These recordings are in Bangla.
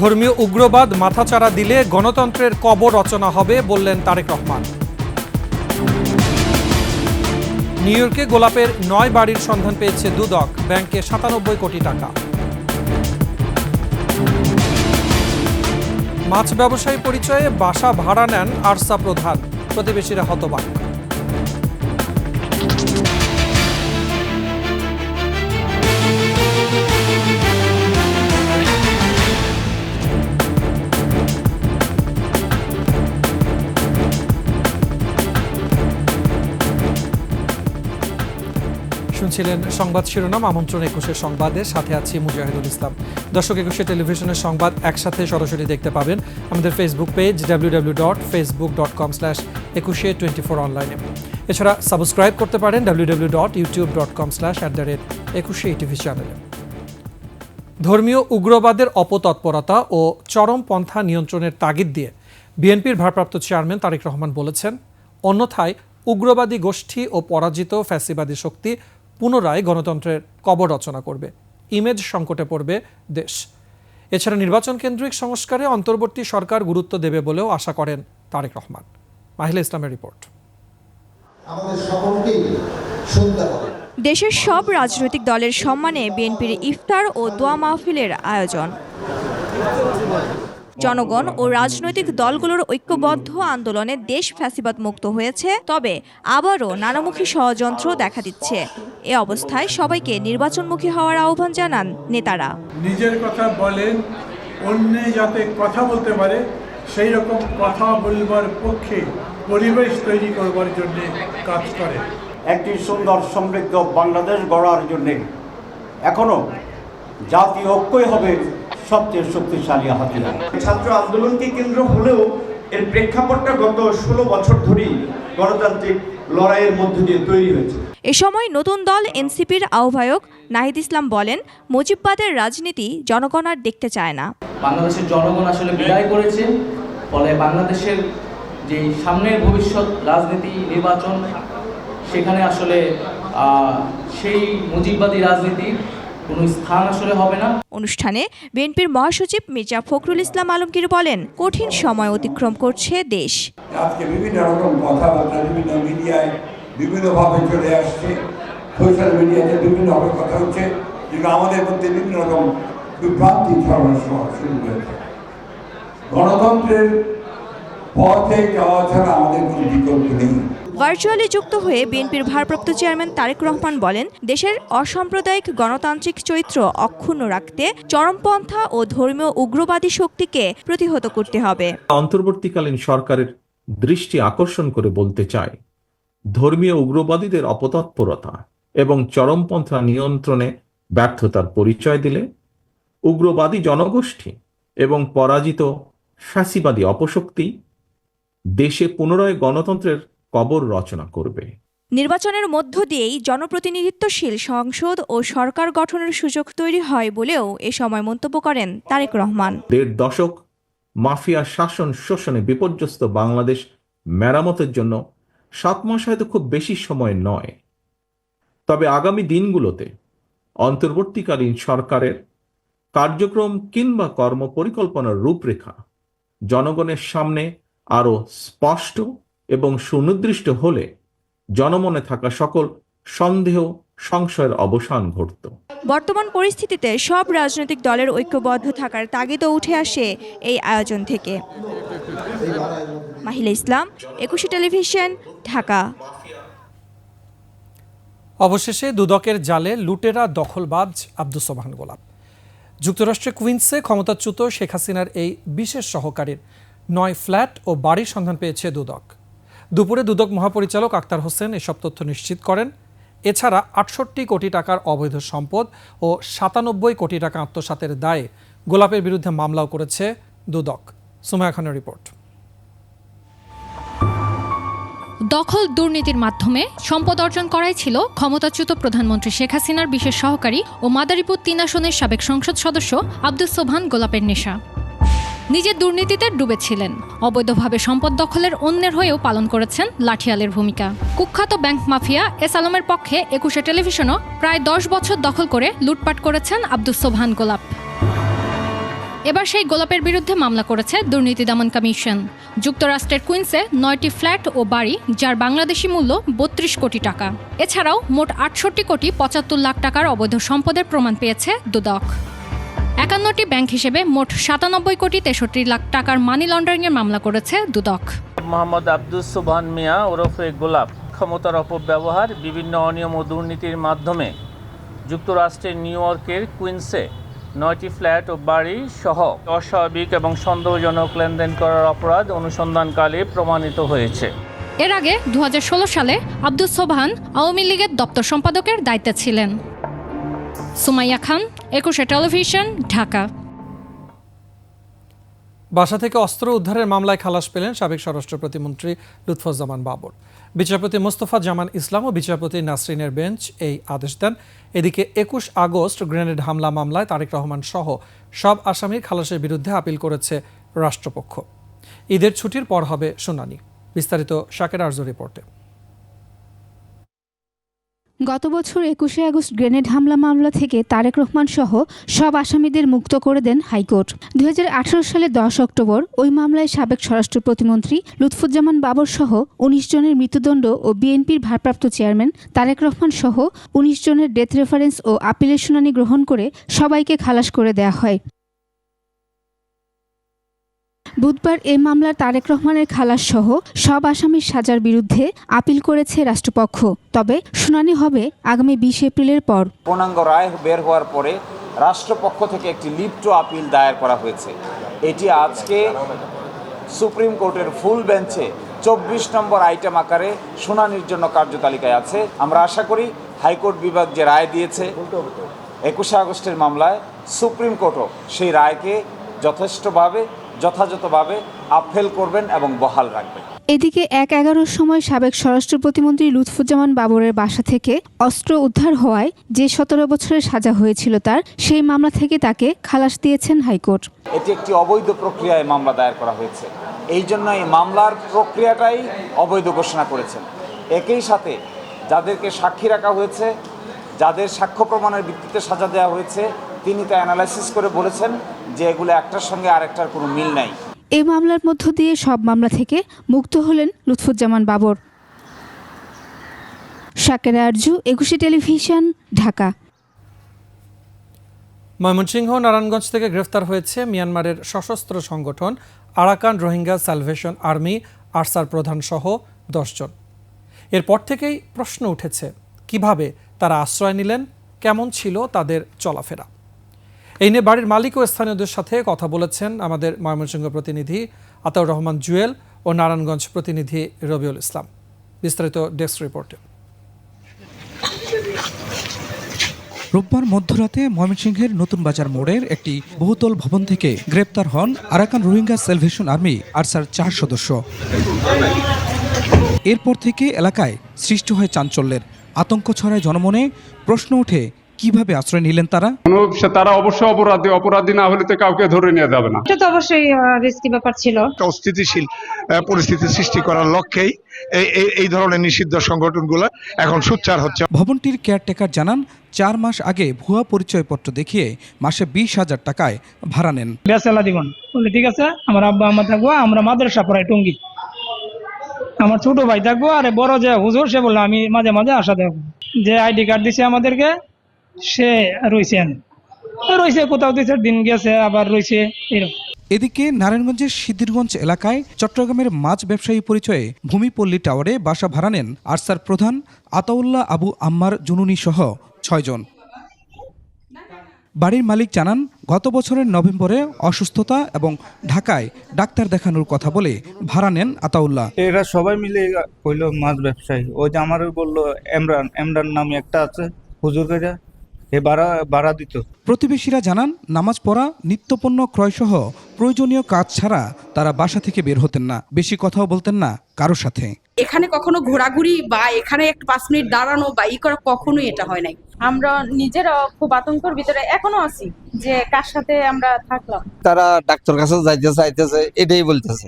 ধর্মীয় উগ্রবাদ মাথাচাড়া দিলে গণতন্ত্রের কবর রচনা হবে বললেন তারেক রহমান। নিউ ইয়র্কে গোলাপের 9 বাড়ির সন্ধান পেয়েছে দুদক, ব্যাংকে 97 কোটি টাকা। মাছ ব্যবসায়ী পরিচয়ে বাসা ভাড়া নেন আরসা প্রধান, প্রতিবেশীরা হতবাক। শুনছিলেন সংবাদ শিরোনাম, আমন্ত্রণ 21 সংবাদের সাথে আছি মুজাহিদুল ইসলাম। দর্শক, 21 টেলিভিশনের সংবাদ একসাথে সরাসরি দেখতে পাবেন আমাদের ফেসবুক পেজ www.facebook.com/2124 অনলাইনে। এছাড়া সাবস্ক্রাইব করতে পারেন www.youtube.com/21TV চ্যানেলে। ধর্মীয় উগ্রবাদের অপতৎপরতা ও চরমপন্থা নিয়ন্ত্রণের তাগিদ দিয়ে বিএনপির ভারপ্রাপ্ত চেয়ারম্যান তারেক রহমান বলেছেন, অন্যথায় উগ্রবাদী গোষ্ঠী ও পরাজিত ফ্যাসিবাদী শক্তি পুনরায় গণতন্ত্রের কবর রচনা করবে, ইমেজ সংকটে পড়বে দেশ। এছাড়া নির্বাচন কেন্দ্রিক সংস্কারে অন্তর্বর্তী সরকার গুরুত্ব দেবে বলেও আশা করেন তারেক রহমান। মাহিলা ইসলামের রিপোর্ট। দেশের সব রাজনৈতিক দলের সম্মানে বিএনপির ইফতার ও দোয়া মাহফিলের আয়োজন। জনগণ ও রাজনৈতিক দলগুলোর ঐক্যবদ্ধ আন্দোলনে দেশ ফ্যাসিবাদ মুক্ত হয়েছে, তবে আবারও নানামুখী ষড়যন্ত্র দেখা দিচ্ছে। এ অবস্থায় সবাইকে নির্বাচনমুখী হওয়ার আহ্বান জানান নেতারা। নিজের কথা বলেন, অন্য যাতে কথা বলতে পারে সেই রকম কথা বলবার পক্ষে পরিবেশ তৈরি করবার জন্য কাজ করে। একটি সুন্দর সমৃদ্ধ বাংলাদেশ গড়ার জন্য এখনো জাতীয় ঐক্যই হবে সবচেয়ে শক্তিশালী হাতিয়ার। ছাত্র আন্দোলনকে কেন্দ্র হলেও এর প্রেক্ষাপটটা গত 16 বছর ধরেই গণতান্ত্রিক লড়াইয়ের মধ্য দিয়ে তৈরি হয়েছে। এ সময় নতুন দল এনসিপির আহ্বায়ক নাহিদ ইসলাম বলেন, মুজিববাদের রাজনীতি জনগণ আর দেখতে চায় না। বাংলাদেশের জনগণ আসলে বিদায় করেছে, ফলে বাংলাদেশের যে সামনের ভবিষ্যৎ রাজনীতি নির্বাচন, সেখানে আসলে সেই মুজিববাদী রাজনীতির কোনো স্থান আসলে হবে না। অনুষ্ঠানে বিএনপির মহাসচিব মির্জা ফখরুল ইসলাম আলমগীর বলেন, কঠিন সময় অতিক্রম করছে দেশ। আজকে বিভিন্ন রকম কথাবার্তা বিভিন্ন মিডিয়ায় বিভিন্নভাবে চলে আসছে, সোশ্যাল মিডিয়াতে বিভিন্নভাবে কথা হচ্ছে, যেগুলো আমাদের মধ্যে বিভিন্ন রকম বিভ্রান্তি ছড়ানো শুরু হয়েছে। গণতন্ত্রের পথে যাওয়া ছাড়া আমাদের কোনো বিকল্প নেই। ভার্চুয়ালি যুক্ত হয়ে বিএনপির ভারপ্রাপ্ত চেয়ারম্যান তারেক রহমান বলেন, দেশের অসাম্প্রদায়িক গণতান্ত্রিক চরিত্র অক্ষুণ্ণ রাখতে চরমপন্থা ও ধর্মীয় উগ্রবাদী শক্তিকে প্রতিহত করতে হবে। অন্তর্বর্তীকালীন সরকারের দৃষ্টি আকর্ষণ করে বলতে চাই, ধর্মীয় উগ্রবাদীদের অপতৎপরতা এবং চরমপন্থা নিয়ন্ত্রণে ব্যর্থতার পরিচয় দিলে উগ্রবাদী জনগোষ্ঠী এবং পরাজিত ফ্যাসিবাদী অপশক্তি দেশে পুনরায় গণতন্ত্রের কবর রচনা করবে। নির্বাচনের মধ্য দিয়েই জনপ্রতিনিধিত্বশীল সংসদ ও সরকার গঠনের সুযোগ তৈরি হয় বলেও এ সময় মন্তব্য করেন তারেক রহমান। 1.5 দশক মাফিয়া শাসন শোষণে বিপর্যস্ত বাংলাদেশ মেরামতের জন্য 7 মাস হয়তো খুব বেশি সময় নয়, তবে আগামী দিনগুলোতে অন্তর্বর্তীকালীন সরকারের কার্যক্রম কিংবা কর্মপরিকল্পনার রূপরেখা জনগণের সামনে আরও স্পষ্ট এবং সুনির্দিষ্ট হলে জনমনে থাকা সকল সন্দেহ সংশয়ের অবসান ঘটত। বর্তমান পরিস্থিতিতে সব রাজনৈতিক দলের ঐক্যবদ্ধ থাকার তাগিদও উঠে আসে এই আয়োজন থেকে। মাহিলা ইসলাম, 21 টেলিভিশন, ঢাকা। অবশেষে দুদকের জালে লুটেরা দখলবাজ আব্দুস সোবহান গোলাপ। যুক্তরাষ্ট্রের কুইন্সে ক্ষমতাচ্যুত শেখ হাসিনার এই বিশেষ সহকারীর 9 ফ্ল্যাট ও বাড়ির সন্ধান পেয়েছে দুদক। দুপুরে দুদক মহাপরিচালক আক্তার হোসেন এসব তথ্য নিশ্চিত করেন। এছাড়া 68 কোটি টাকার অবৈধ সম্পদ ও 97 কোটি টাকা আত্মসাতের দায়ে গোলাপের বিরুদ্ধে মামলাও করেছে দুদক। সুমাইয়া খানের রিপোর্ট। দখল দুর্নীতির মাধ্যমে সম্পদ অর্জন করাই ছিল ক্ষমতাচ্যুত প্রধানমন্ত্রী শেখ হাসিনার বিশেষ সহকারী ও মাদারীপুর 3 আসনের সাবেক সংসদ সদস্য আব্দুস সোবহান গোলাপের নেশা। নিজে দুর্নীতিতে ডুবেছিলেন, অবৈধভাবে সম্পদ দখলের অন্যের হয়েও পালন করেছেন লাঠিয়ালের ভূমিকা। কুখ্যাত ব্যাংক মাফিয়া এস আলমের পক্ষে 21 টেলিভিশনও প্রায় 10 বছর দখল করে লুটপাট করেছেন আব্দুস সোবহান গোলাপ। এবার সেই গোলাপের বিরুদ্ধে মামলা করেছে দুর্নীতি দমন কমিশন। যুক্তরাষ্ট্রের কুইন্সে 9টি ফ্ল্যাট ও বাড়ি, যার বাংলাদেশি মূল্য 32 কোটি টাকা। এছাড়াও মোট 68 কোটি 75 লাখ টাকার অবৈধ সম্পদের প্রমাণ পেয়েছে দুদক। 51টি ব্যাংক হিসেবে মোট 97 কোটি 63 লাখ টাকার মানি লন্ডারিংয়ের মামলা করেছে দুদক। মোহাম্মদ আব্দুস সোবহান মিয়া ওরফে গোলাপ ক্ষমতার অপব্যবহার, বিভিন্ন অনিয়ম ও দুর্নীতির মাধ্যমে যুক্তরাষ্ট্রের নিউ ইয়র্কের কুইন্সে 9টি ফ্ল্যাট ও বাড়ি সহ অস্বাভাবিক এবং সন্দেহজনক লেনদেন করার অপরাধ অনুসন্ধানকালে প্রমাণিত হয়েছে। এর আগে 2016 সালে আব্দুস সোবহান আওয়ামী লীগের দপ্তর সম্পাদকের দায়িত্বে ছিলেন। সুমাইয়া খান, একুশে টেলিভিশন, ঢাকা। বাসা থেকে অস্ত্র উদ্ধারের মামলায় খালাস পেলেন সাবেক স্বরাষ্ট্র প্রতিমন্ত্রী লুৎফুজ্জামান বাবর। বিচারপতি মোস্তফা জামান ইসলাম ও বিচারপতি নাসরিনের বেঞ্চ এই আদেশ দেন। এদিকে 21 আগস্ট গ্রেনেড হামলা মামলায় তারেক রহমান সহ সব আসামির খালাসের বিরুদ্ধে আপিল করেছে রাষ্ট্রপক্ষ। ঈদের ছুটির পর হবে শুনানি। বিস্তারিত শাকের আরজু রিপোর্টে। গত বছর 21 আগস্ট গ্রেনেড হামলা মামলা থেকে তারেক রহমান সহ সব আসামিদের মুক্ত করে দেন হাইকোর্ট। 2018 সালে 10 অক্টোবর ওই মামলায় সাবেক স্বরাষ্ট্র প্রতিমন্ত্রী লুৎফুজ্জামান বাবর সহ 19 জনের মৃত্যুদণ্ড ও বিএনপির ভারপ্রাপ্ত চেয়ারম্যান তারেক রহমান সহ 19 জনের ডেথ রেফারেন্স ও আপিলের শুনানি গ্রহণ করে সবাইকে খালাস করে দেয়া হয়। বুধবার এই মামলার তারেক রহমানের খালাস সহ সব আসামির সাজার বিরুদ্ধে আপিল করেছে রাষ্ট্রপক্ষ। তবে শুনানি হবে আগামী 20 এপ্রিলের পর। পূর্ণাঙ্গ রায় বের হওয়ার পরে রাষ্ট্রপক্ষ থেকে একটি লিভ টু আপিল দায়ের করা হয়েছে। এটি আজকে সুপ্রিম কোর্টের ফুল বেঞ্চে 24 নম্বর আইটেম আকারে শুনানির জন্য কার্যতালিকায় আছে। আমরা আশা করি হাইকোর্ট বিভাগ যে রায় দিয়েছে 21 আগস্টের মামলায়, সুপ্রিম কোর্টও সেই রায়কে যথাযথভাবে আপহেল করবেন এবং বহাল রাখবেন। এদিকে 1/11 সময় সাবেক স্বরাষ্ট্র প্রতিমন্ত্রী লুৎফুজ্জামান বাবরের বাসা থেকে অস্ত্র উদ্ধার হওয়ায় যে 17 বছরের সাজা হয়েছিল তার, সেই মামলা থেকে তাকে খালাস দিয়েছেন হাইকোর্ট। এটি একটি অবৈধ প্রক্রিয়ায় মামলা দায়ের করা হয়েছে, এই জন্য এই মামলার প্রক্রিয়াটাই অবৈধ ঘোষণা করেছেন। একই সাথে যাদেরকে সাক্ষী রাখা হয়েছে, যাদের সাক্ষ্য প্রমাণের ভিত্তিতে সাজা দেওয়া হয়েছে, তিনি তা অ্যানালাইসিস করে বলেছেন যে এগুলো একটার সঙ্গে আরেকটার কোনো মিল নাই। এই মামলার মধ্য দিয়ে সব মামলা থেকে মুক্ত হলেন লুৎফুজ্জামান বাবর। শাকের আরজু, একুশে টেলিভিশন, ঢাকা। ময়মনসিংহ নারায়ণগঞ্জ থেকে গ্রেফতার হয়েছে মিয়ানমারের সশস্ত্র সংগঠন Arakan Rohingya salvation army Archer প্রধান সহ 10 জন। এরপর থেকেই প্রশ্ন উঠেছে, কিভাবে তারা আশ্রয় নিলেন, কেমন ছিল তাদের চলাফেরা। এই নিয়ে বাড়ির মালিক ও স্থানীয়দের সাথে কথা বলেছেন আমাদের ময়মনসিংহ প্রতিনিধি আতাউর রহমান জুয়েল ও নারায়ণগঞ্জ প্রতিনিধি রবিউল ইসলাম। বিস্তারিত ডেস্ক রিপোর্টে। রোববার মধ্যরাতে ময়মনসিংহের নতুন বাজার মোড়ের একটি বহুতল ভবন থেকে গ্রেপ্তার হন Arakan Rohingya salvation army Archer 4 সদস্য। এরপর থেকে এলাকায় সৃষ্টি হয় চাঞ্চল্যের, আতঙ্ক ছড়ায় জনমনে। প্রশ্ন ওঠে, কিভাবে আশ্রয় নিলেন তারা? তারা অবশ্যই অপরাধী না হলে তো কাউকে ধরে নিয়ে যাবে না। এটা তো অবশ্যই রিস্কি ব্যাপার ছিল। অস্থিতিশীল পরিস্থিতি সৃষ্টি করার লক্ষ্যেই এই ধরনের নিষিদ্ধ সংগঠনগুলো এখন সোচ্চার হচ্ছে। ভবনটির কেয়ারটেকার জানান, 4 মাস আগে ভুয়া পরিচয়পত্র দেখিয়ে মাসে 20,000 টাকায় ভাড়া নেন। বেসেলা দিবন বলে, ঠিক আছে, আমার আব্বা আম্মা থাকবো, আমরা মাদ্রাসা পড়াই টঙ্গী, আমার ছোট ভাই থাকবো, আর বড় যে হুজুর সে বললো আমি মাঝে মাঝে আসা দেখবো। যে আইডি কার্ড দিছে আমাদেরকে, সে রয়েছে কোথাও 2-4 দিন গেছে, আবার রয়েছে এরকম। এদিকে নারায়ণগঞ্জের সিদ্ধিরগঞ্জ এলাকায় চট্টগ্রামের মাছ ব্যবসায়ী পরিচয়ে ভূমিপল্লী টাওয়ারে বাসা ভাড়া নেন আরসার প্রধান আতাউল্লাহ আবু আম্মার জুনুনি সহ 6 জন। বাড়ির মালিক জানান, গত বছরের নভেম্বরে অসুস্থতা এবং ঢাকায় ডাক্তার দেখানোর কথা বলে ভাড়া নেন আতাউল্লাহ। এরা সবাই মিলে হইল মাছ ব্যবসায়ী। ওই যে আমার বললো এমরান নামে একটা আছে হুজুরেরা, ভাড়া দিত। প্রতিবেশীরা জানান, নামাজ পড়া, নিত্যপণ্য ক্রয় সহ প্রয়োজনীয় কাজ ছাড়া তারা বাসা থেকে বের হতেন না, বেশি কথাও বলতেন না কারোর সাথে। এখানে কখনো ঘোরাঘুরি বা এখানে একটু 5 মিনিট দাঁড়ানো বা করা কখনোই এটা হয় নাই। আমরা নিজেরা খুব আতঙ্কের ভিতরে এখনো আছি যে কার সাথে আমরা থাকলাম। তারা ডাক্তার কাছে যাইতেছে এটাই বলতেছে।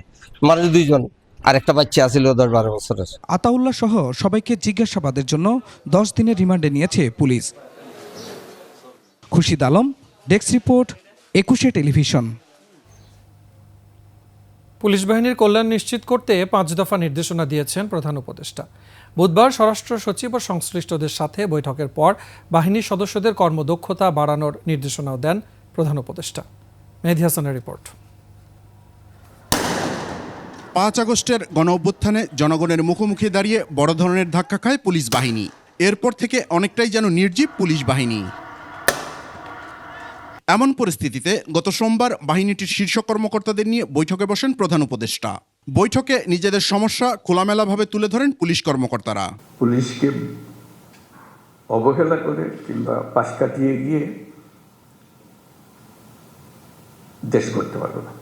মানুষ 2 জন আর একটা বাচ্চা আছিল 10-12 বছরের। আতাউল্লাহ সহ সবাইকে জিজ্ঞাসাবাদের জন্য 10 দিনের রিমান্ডে নিয়েছে police. Khurshid Alam, desk report, একুশে টেলিভিশন। পুলিশ বাহিনীর কল্যাণ নিশ্চিত করতে 5 দফা নির্দেশনা দিয়েছেন প্রধান উপদেষ্টা। বুধবার স্বরাষ্ট্র সচিব ও সংশ্লিষ্টদের সাথে বৈঠকের পর বাহিনীর সদস্যদের কর্মদক্ষতা বাড়ানোর নির্দেশনাও দেন প্রধান উপদেষ্টা। মেহেদী হাসানের রিপোর্ট। 5 আগস্টের গণঅভ্যুত্থানে জনগণের মুখোমুখি দাঁড়িয়ে বড় ধরনের ধাক্কা খায় পুলিশ বাহিনী। এরপর থেকে অনেকটাই যেন নির্জীব পুলিশ বাহিনী। এমন পরিস্থিতিতে গত সোমবার বাহিনীটির শীর্ষ কর্মকর্তাদের নিয়ে বৈঠকে বসেন প্রধান উপদেষ্টা। বৈঠকে নিজেদের সমস্যা খোলামেলাভাবে তুলে ধরেন পুলিশ কর্মকর্তারা। পুলিশকে অবহেলা করে কিংবা পাশ কাটিয়ে গিয়ে দেশ করতে পারবে না।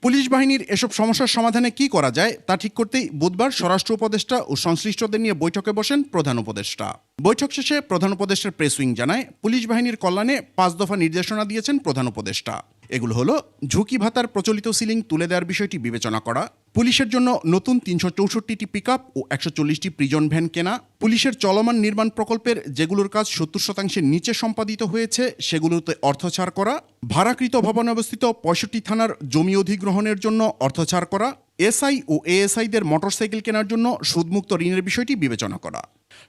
পুলিশ বাহিনীর এসব সমস্যার সমাধানে কি করা যায় তা ঠিক করতেই বুধবার স্বরাষ্ট্র উপদেষ্টা ও সংশ্লিষ্টদের নিয়ে বৈঠকে বসেন প্রধান উপদেষ্টা। বৈঠক শেষে প্রধান উপদেষ্টার প্রেস উইং জানায়, পুলিশ বাহিনীর কল্যাণে 5 দফা নির্দেশনা দিয়েছেন প্রধান উপদেষ্টা। এগুলো হলো ঝুঁকি ভাতার প্রচলিত সিলিং তুলে দেওয়ার বিষয়টি বিবেচনা করা, পুলিশের জন্য নতুন 364টি পিকআপ ও 140টি প্রিজন ভ্যান কেনা, পুলিশের চলমান নির্মাণ প্রকল্পের যেগুলোর কাজ 70% নিচে সম্পাদিত হয়েছে সেগুলোতে অর্থ ছাড় করা, ভাড়াকৃত ভবনে অবস্থিত 65 থানার জমি অধিগ্রহণের জন্য অর্থ ছাড় করা, এসআই ও এএসআইদের মোটরসাইকেল কেনার জন্য সুদমুক্ত ঋণের বিষয়টি বিবেচনা করা।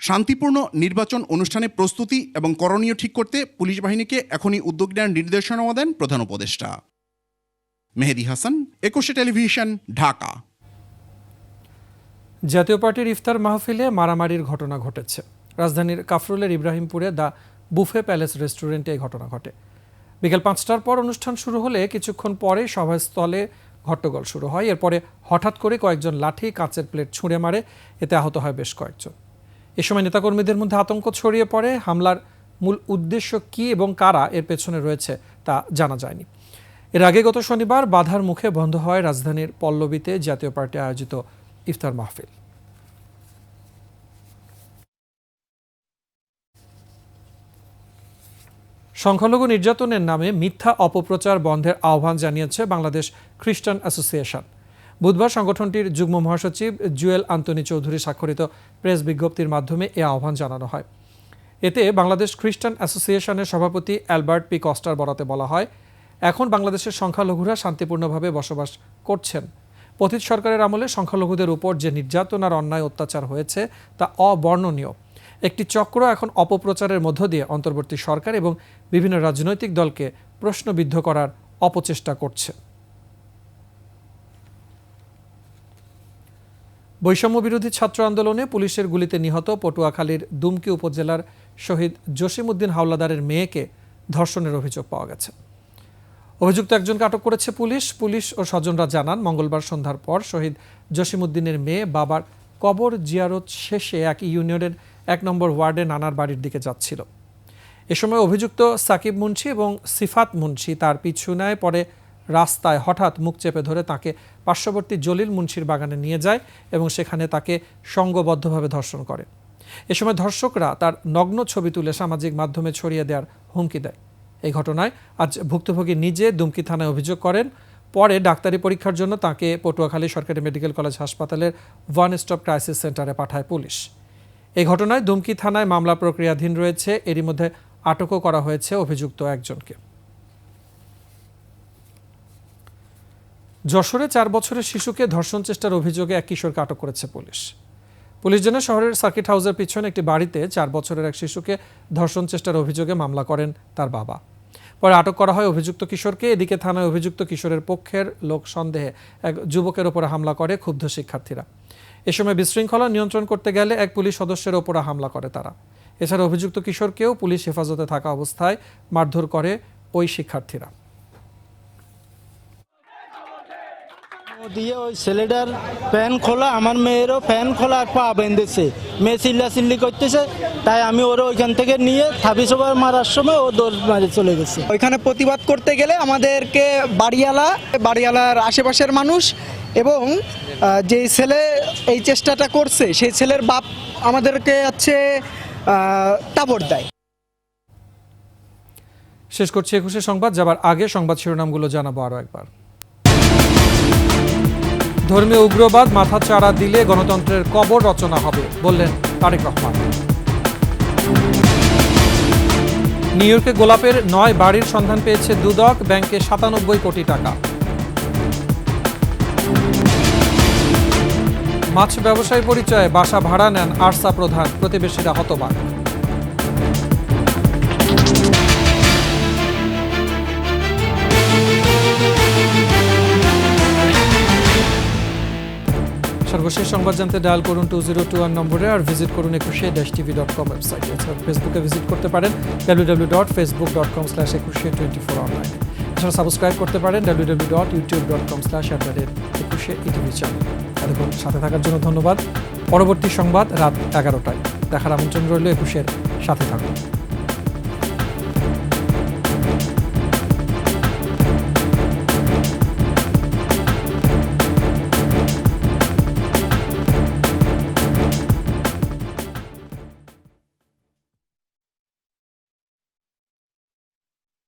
শান্তিপূর্ণ নির্বাচন অনুষ্ঠানে প্রস্তুতি এবং করণীয় ঠিক করতে পুলিশ বাহিনীকে এখনই উদ্যোগ নেওয়ার নির্দেশনাও দেন প্রধান উপদেষ্টা। মেহেদী হাসান, 21 টেলিভিশন, ঢাকা। জাতীয় পার্টির ইফতার মাহফিলে মারামারির ঘটনা ঘটেছে। রাজধানীর কাফরুলের ইব্রাহিমপুরে দ্য বুফে প্যালেস রেস্টুরেন্টে এই ঘটনা ঘটে। বিকেল 5টার পর অনুষ্ঠান শুরু হলে কিছুক্ষণ পরে সভাস্থলে হট্টগোল শুরু হয়। এরপরে হঠাৎ করে কয়েকজন লাঠি কাঁচের প্লেট ছুঁড়ে মারে, এতে আহত হয় বেশ কয়েকজন। এ সময় নেতাকর্মীদের মধ্যে আতঙ্ক ছড়িয়ে পড়ে। হামলার মূল উদ্দেশ্য কী এবং কারা এর পেছনে রয়েছে তা জানা যায়নি। এর আগে গত শনিবার বাধার মুখে বন্ধ হয় রাজধানীর পল্লবীতে জাতীয় পার্টি আয়োজিত ইফতার মাহফিল। সংখ্যালঘু নির্যাতনের নামে মিথ্যা অপপ্রচার বন্ধের আহ্বান জানিয়েছে বাংলাদেশ খ্রিস্টান অ্যাসোসিয়েশন। বুধবার সংগঠনটির যুগ্ম মহাসচিব জুয়েল আন্তনি চৌধুরী স্বাক্ষরিত প্রেস বিজ্ঞপ্তির মাধ্যমে এ আহ্বান জানানো হয়। এতে বাংলাদেশ খ্রিস্টান অ্যাসোসিয়েশনের সভাপতি অ্যালবার্ট পি কস্টার বরাতে বলা হয়, এখন বাংলাদেশের সংখ্যালঘুরা শান্তিপূর্ণভাবে বসবাস করছেন। পতিত সরকারের আমলে সংখ্যালঘুদের উপর যে নির্যাতন আর অন্যায় অত্যাচার হয়েছে তা অবর্ণনীয়। একটি চক্র এখন অপপ্রচারের মধ্য দিয়ে অন্তর্বর্তী সরকার এবং বিভিন্ন রাজনৈতিক দলকে প্রশ্নবিদ্ধ করার অপচেষ্টা করছে। বৈষম্য বিরোধী ছাত্র আন্দোলনে পুলিশের গুলিতে নিহত পটুয়াখালীর দুমকি উপজেলার শহীদ জসিমউদ্দিন হাওলাদারের মেয়েকে ধর্ষণের অভিযোগ পাওয়া গেছে। অভিযুক্ত একজনকে আটক করেছে পুলিশ ও স্বজনরা জানান, মঙ্গলবার সন্ধ্যার পর শহীদ জসিমউদ্দিনের মেয়ে বাবার কবর জিয়ারত শেষে এক ইউনিয়নের 1 নম্বর ওয়ার্ডে নানার বাড়ির দিকে যাচ্ছিল। এ সময় অভিযুক্ত সাকিব মুন্সি এবং সিফাত মুন্সি তার পিছু নেয়। পরে রাস্তায় হঠাৎ মুখ চেপে ধরে তাকে পার্শ্ববর্তী জলিল মুন্সির বাগানে নিয়ে যায় এবং সেখানে তাকে সংঘবদ্ধভাবে ধর্ষণ করে। এ সময় ধর্ষকরা তার নগ্ন ছবি তুলে সামাজিক মাধ্যমে ছড়িয়ে দেওয়ার হুমকি দেয়। এই ঘটনায় আজ ভুক্তভোগী নিজে দুমকি থানায় অভিযোগ করেন। পরে ডাক্তারি পরীক্ষার জন্য তাকে পটুয়াখালী সরকারি মেডিকেল কলেজ হাসপাতালের ওয়ান স্টপ ক্রাইসিস সেন্টারে পাঠায় পুলিশ। এই ঘটনায় দুমকি থানায় মামলা প্রক্রিয়াধীন রয়েছে। এরই মধ্যে আটকও করা হয়েছে অভিযুক্ত একজনকে। যশোরে 4 বছরের শিশুকে ধর্ষণ চেষ্টার অভিযোগে এক কিশোরকে আটক করেছে পুলিশ জানায়, শহরের সার্কিট হাউসের পিছনে একটি বাড়িতে 4 বছরের এক শিশুকে ধর্ষণ চেষ্টার অভিযোগে মামলা করেন তার বাবা। পরে আটক করা হয় অভিযুক্ত কিশোরকে। এদিকে থানায় অভিযুক্ত কিশোরের পক্ষের লোক সন্দেহে এক যুবকের ওপরে হামলা করে ক্ষুব্ধ শিক্ষার্থীরা। এ সময় বিশৃঙ্খলা নিয়ন্ত্রণ করতে গেলে এক পুলিশ সদস্যের ওপরে হামলা করে তারা। এছাড়া অভিযুক্ত কিশোরকেও পুলিশ হেফাজতে থাকা অবস্থায় মারধর করে ওই শিক্ষার্থীরা। দিয়ে ওই ছেলেটার প্যান খোলা, আমার মেয়েরও প্যান খোলা আর পা বেঁধেছে, মেয়ে চিল্লি করতেছে। তাই আমি ওরা ওইখান থেকে নিয়ে থাবিসোবার মারার সময় ও দৌড় মারে চলে গেছে। ওইখানে প্রতিবাদ করতে গেলে আমাদেরকে বাড়িওয়ালার আশেপাশের মানুষ এবং যে ছেলে এই চেষ্টাটা করছে সেই ছেলের বাপ আমাদেরকে টাবর দেয়। শেষ করছি 21 সংবাদ। যাবার আগে সংবাদ শিরোনামগুলো জানাবো আরো একবার। ধর্মীয় উগ্রবাদ মাথা চাড়া দিলে গণতন্ত্রের কবর রচনা হবে বললেন তারেক রহমান। নিউ ইয়র্কে গোলাপের 9 বাড়ির সন্ধান পেয়েছে দুদক, ব্যাংকে 97 কোটি টাকা। মাছ ব্যবসায়ী পরিচয়ে বাসা ভাড়া নেন আরসা প্রধান, প্রতিবেশীরা হতবাক। সর্বশেষ সংবাদ জানতে ডায়াল করুন 2021 নম্বরে আর ভিজিট করুন ekushe-tv.com ওয়েবসাইটে। এছাড়া ফেসবুকে ভিজিট করতে পারেন www.facebook.com/ekushe24 অনলাইনে। এছাড়া সাবস্ক্রাইব করতে পারেন www.youtube.com/@ekushe-tv চ্যানেল। এতক্ষণ সাথে থাকার জন্য ধন্যবাদ। পরবর্তী সংবাদ রাত 11টায় দেখার আমন্ত্রণ রইল। একুশের সাথে থাকুন।